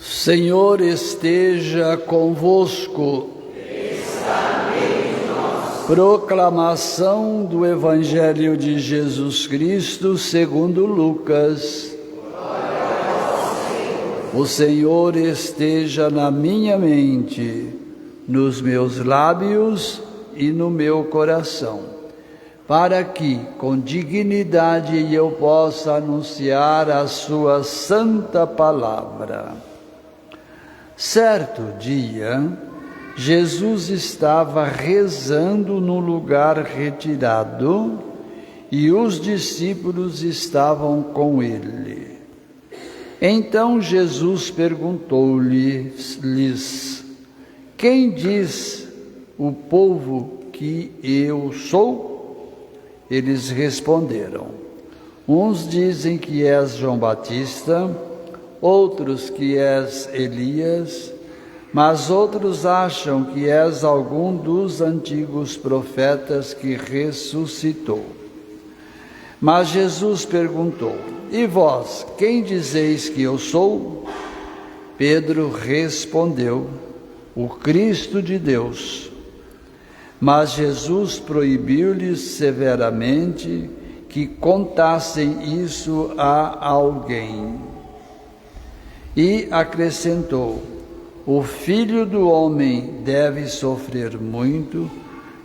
Senhor esteja convosco. Proclamação do Evangelho de Jesus Cristo segundo Lucas. O Senhor esteja na minha mente, nos meus lábios e no meu coração, para que com dignidade eu possa anunciar a sua santa palavra. Certo dia, Jesus estava rezando num lugar retirado e os discípulos estavam com ele. Então Jesus perguntou-lhes: quem diz o povo que eu sou? Eles responderam: uns dizem que és João Batista, outros que és Elias, mas outros acham que és algum dos antigos profetas que ressuscitou. Mas Jesus perguntou: e vós, quem dizeis que eu sou? Pedro respondeu: o Cristo de Deus. Mas Jesus proibiu-lhes severamente que contassem isso a alguém. E acrescentou: o Filho do Homem deve sofrer muito,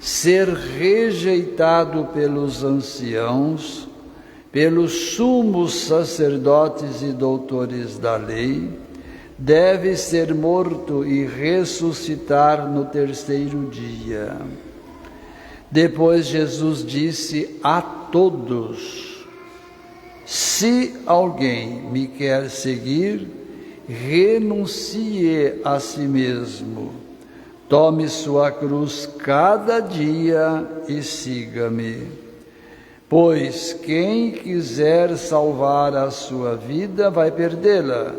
ser rejeitado pelos anciãos, pelos sumos sacerdotes e doutores da lei, deve ser morto e ressuscitar no terceiro dia. Depois Jesus disse a todos: se alguém me quer seguir, renuncie a si mesmo, tome sua cruz cada dia e siga-me. Pois quem quiser salvar a sua vida vai perdê-la,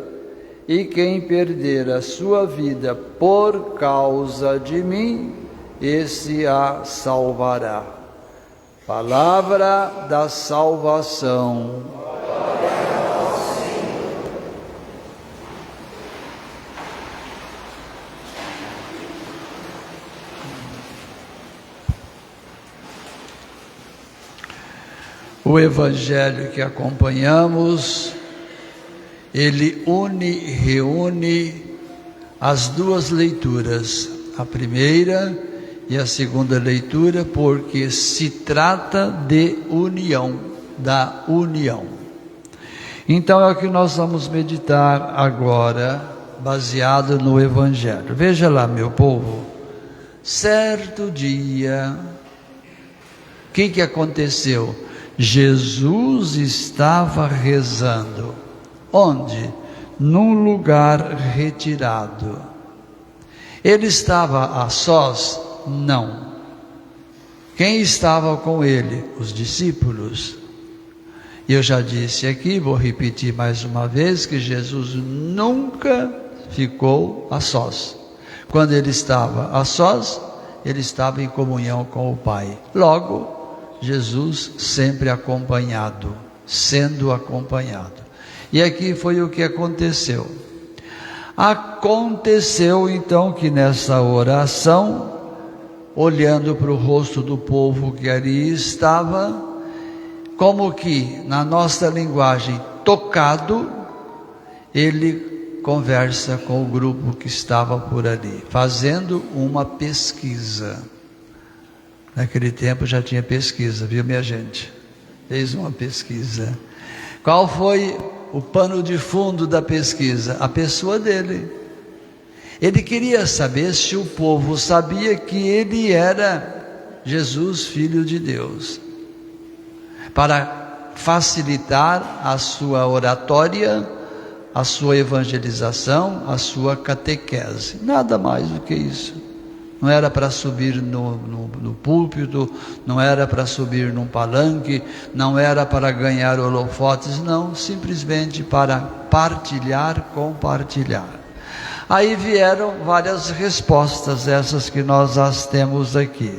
e quem perder a sua vida por causa de mim, esse a salvará. Palavra da salvação. O Evangelho que acompanhamos, ele reúne as duas leituras, a primeira e a segunda leitura, porque se trata de união, da união. Então é o que nós vamos meditar agora, baseado no Evangelho. Veja lá, meu povo, certo dia, o que aconteceu? Jesus estava rezando. Onde? Num lugar retirado. Ele estava a sós? Não. Quem estava com ele? Os discípulos. E eu já disse aqui, vou repetir mais uma vez, que Jesus nunca ficou a sós. Quando ele estava a sós, ele estava em comunhão com o Pai. Logo, Jesus sempre acompanhado, sendo acompanhado. E aqui foi o que aconteceu. Aconteceu então que nessa oração, olhando para o rosto do povo que ali estava, como que na nossa linguagem, tocado, ele conversa com o grupo que estava por ali, fazendo uma pesquisa. Naquele tempo já tinha pesquisa, viu, minha gente? Fez uma pesquisa. Qual foi o pano de fundo da pesquisa? A pessoa dele. Ele queria saber se o povo sabia que ele era Jesus, Filho de Deus, para facilitar a sua oratória, a sua evangelização, a sua catequese. Nada mais do que isso. Não era para subir no púlpito, não era para subir num palanque, não era para ganhar holofotes, não, simplesmente para partilhar, compartilhar. Aí vieram várias respostas, essas que nós as temos aqui.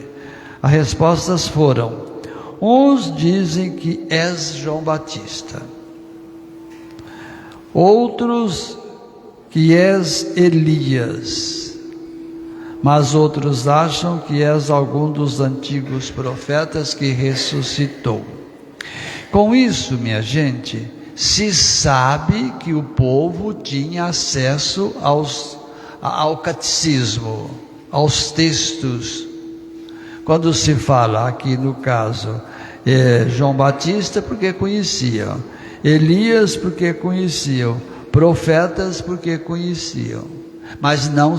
As respostas foram: uns dizem que és João Batista, outros que és Elias, mas outros acham que és algum dos antigos profetas que ressuscitou. Com isso, minha gente, se sabe que o povo tinha acesso ao catecismo, aos textos. Quando se fala aqui no caso, João Batista, porque conheciam, Elias, porque conheciam, profetas, porque conheciam, mas não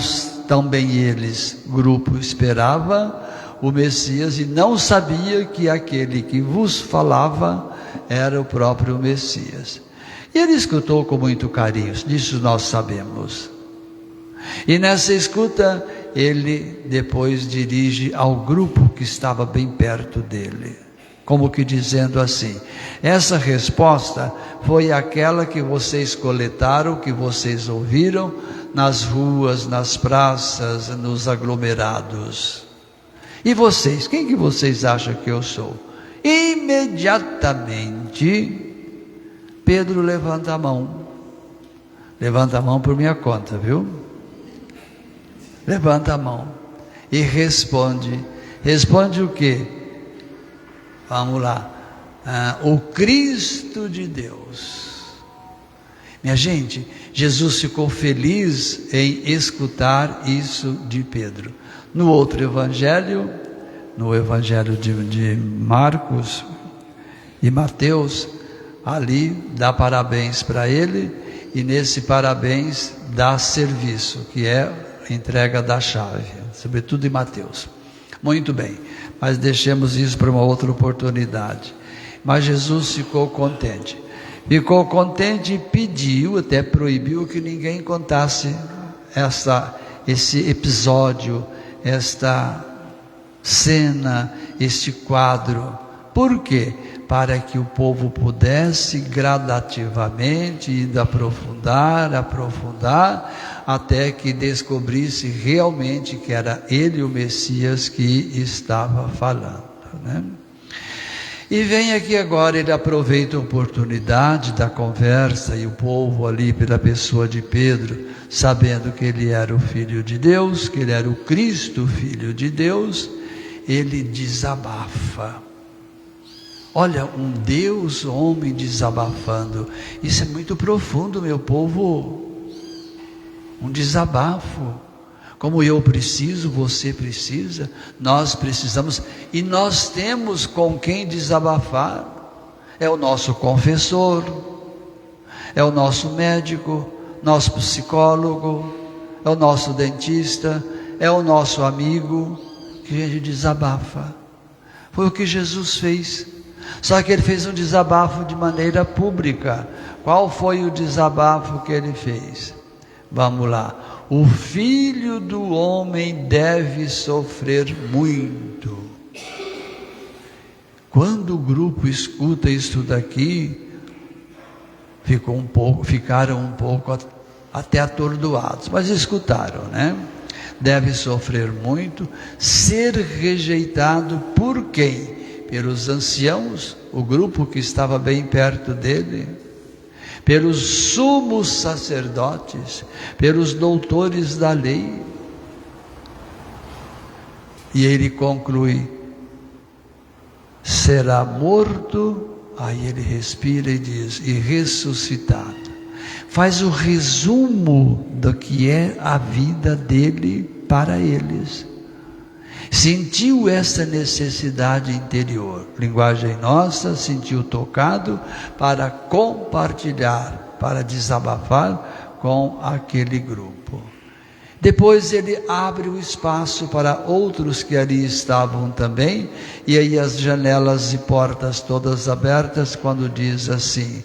também eles, grupo, esperava o Messias e não sabia que aquele que vos falava era o próprio Messias. E ele escutou com muito carinho, disso nós sabemos. E nessa escuta, ele depois dirige ao grupo que estava bem perto dele, como que dizendo assim: essa resposta foi aquela que vocês coletaram, que vocês ouviram nas ruas, nas praças, nos aglomerados. E vocês, quem que vocês acham que eu sou? Imediatamente, Pedro levanta a mão. Levanta a mão por minha conta, viu? Levanta a mão e responde. Responde o quê? Vamos lá. O Cristo de Deus. Minha gente, Jesus ficou feliz em escutar isso de Pedro. No outro evangelho, no evangelho de Marcos e Mateus, ali dá parabéns para ele, e nesse parabéns dá serviço, que é a entrega da chave, sobretudo em Mateus. Muito bem, mas deixemos isso para uma outra oportunidade. Mas Jesus ficou contente e pediu, até proibiu que ninguém contasse esse episódio, esta cena, este quadro. Por quê? Para que o povo pudesse gradativamente ir aprofundar, até que descobrisse realmente que era ele o Messias que estava falando, né? E vem aqui agora, ele aproveita a oportunidade da conversa, e o povo ali, pela pessoa de Pedro, sabendo que ele era o Filho de Deus, que ele era o Cristo, Filho de Deus, ele desabafa. Olha, um Deus homem desabafando, isso é muito profundo, meu povo. Um desabafo, como eu preciso, você precisa, nós precisamos, e nós temos com quem desabafar. É o nosso confessor, é o nosso médico, nosso psicólogo, é o nosso dentista, é o nosso amigo, que a gente desabafa. Foi o que Jesus fez, só que ele fez um desabafo de maneira pública. Qual foi o desabafo que ele fez? Vamos lá. O Filho do Homem deve sofrer muito. Quando o grupo escuta isso daqui, ficaram um pouco até atordoados, mas escutaram, né? Deve sofrer muito, ser rejeitado por quem? Pelos anciãos, o grupo que estava bem perto dele, pelos sumos sacerdotes, pelos doutores da lei. E ele conclui: será morto. Aí ele respira e diz: e ressuscitado. Faz o resumo do que é a vida dele para eles. Sentiu essa necessidade interior, linguagem nossa, sentiu tocado para compartilhar, para desabafar com aquele grupo. Depois ele abre o espaço para outros que ali estavam também, e aí as janelas e portas todas abertas, quando diz assim,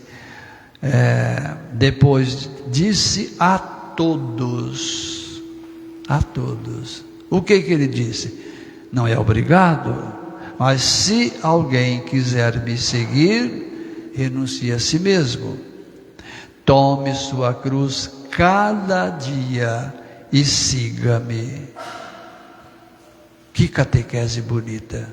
depois disse a todos, o que ele disse? Não é obrigado, mas se alguém quiser me seguir, renuncie a si mesmo, tome sua cruz cada dia e siga-me. Que catequese bonita,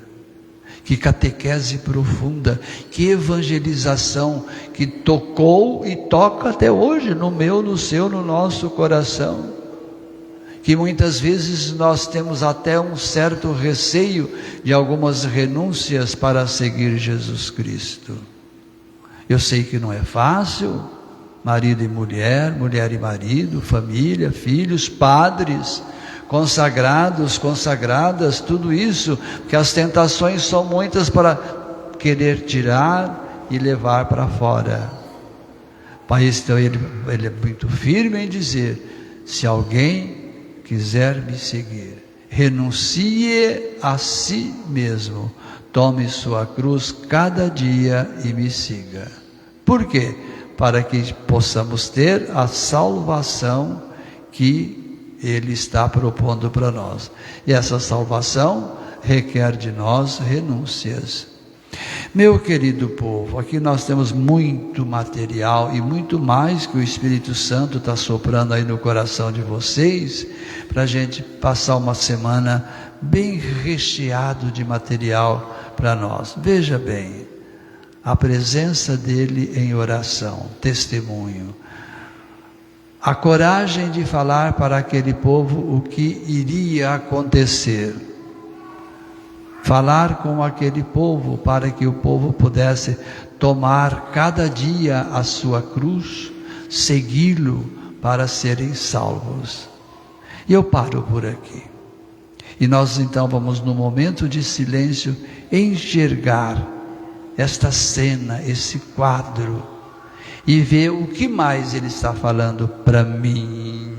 Que catequese profunda, que evangelização que tocou e toca até hoje no meu, no seu, no nosso coração. Que muitas vezes nós temos até um certo receio de algumas renúncias para seguir Jesus Cristo. Eu sei que não é fácil, marido e mulher, mulher e marido, família, filhos, padres, consagrados, consagradas, tudo isso, porque as tentações são muitas para querer tirar e levar para fora. Mas então ele é muito firme em dizer: se alguém quiser me seguir, renuncie a si mesmo, tome sua cruz cada dia e me siga. Por quê? Para que possamos ter a salvação que Ele está propondo para nós. E essa salvação requer de nós renúncias. Meu querido povo, aqui nós temos muito material e muito mais que o Espírito Santo está soprando aí no coração de vocês, para a gente passar uma semana bem recheado de material para nós. Veja bem, a presença dele em oração, testemunho, a coragem de falar para aquele povo o que iria acontecer, falar com aquele povo para que o povo pudesse tomar cada dia a sua cruz, segui-lo para serem salvos. E eu paro por aqui. E nós então vamos, no momento de silêncio, enxergar esta cena, esse quadro, e ver o que mais ele está falando para mim.